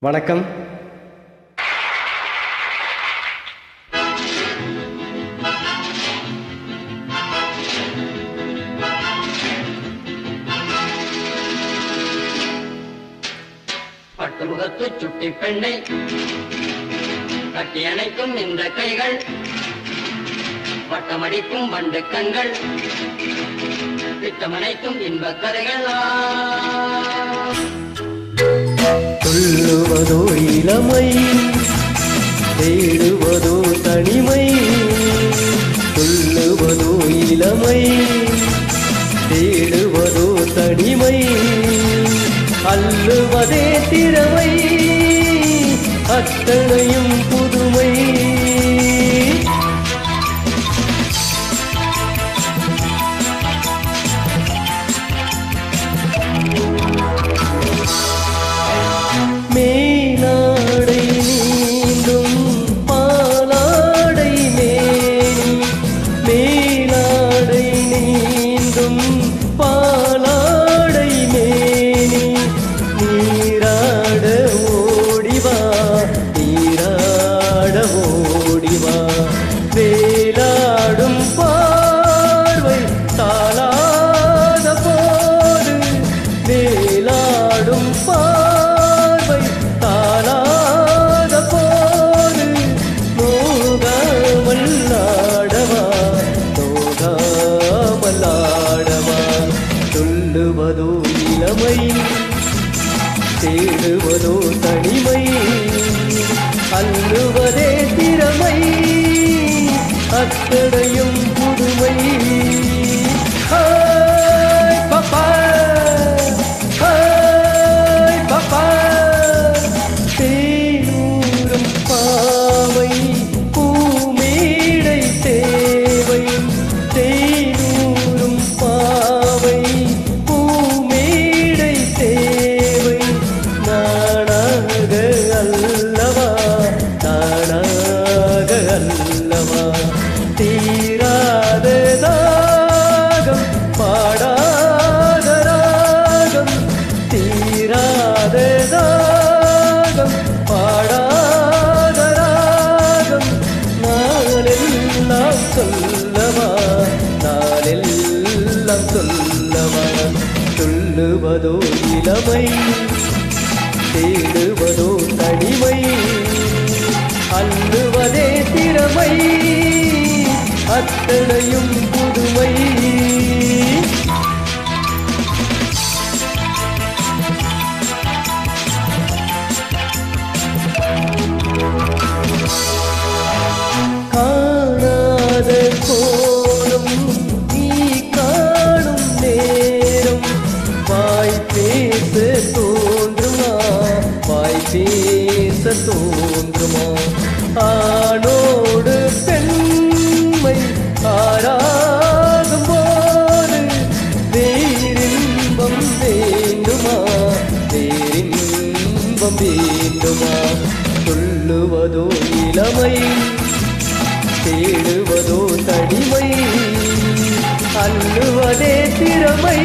வணக்கம். பட்டுமுகத்து சுட்டி பெண்ணை கட்டி அணைக்கும் இந்த கைகள், வட்டமடிக்கும் வண்டு கண்கள், திட்டமனைக்கும் இன்பக் கதைகள். சொல்லுவதோ இளமை, தேடுவதோ தனிமை. சொல்லுவதோ இளமை, தேடுவதோ தனிமை. அள்ளுவதே திறமை, அத்தனையும் புதுமை. மேலாடை நீந்தும் பாலாடை மேனி, மேலாடை நீந்தும் பாலாடை மேனி. நீராட ஓடிவா, நீராட ஓடிவா. வேலாடும் பார்வை தாளாத போது, வேலாடும் பார்வை தாளாத போது. நோகாமல் ஆடவா, நோகாமல் ஆடவா. சொல்லுவதோ இளமை, தேடுவதோ தனிமை. அள்ளுவதே திறமை, அத்தனையும் புதுமை. ஹாய் பாப்பா, ஹாய் பாப்பா. தேனூரும் பாவை பூமேடை தேவை, தேனூரும் பாவை பூமேடை தேவை. நானாக அல்லவா, நானாக அல்லவா. தீராத தாகம், பாடாத ராகம். தீராத தாகம், பாடாத ராகம். நாளெல்லாம் சொல்லவா, நாளெல்லாம் சொல்லவா. சொல்லுவதோ இளமை, தேடுவதோ தனிமை. அள்ளுவதே திறமை, அத்தனையும் புதுமை. காணாத கோலம் நீ காணும் நேரம், வாய் பேச தோன்றுமா, வாய் பேச தோன்றுமா. ஆணோடு பெண்மை ஆராகும் போது, வேறின்பம் வேண்டுமா, வேறின்பம் வேண்டுமா. சொல்லுவதோ இளமை, தேடுவதோ தனிமை. அள்ளுவதே திறமை.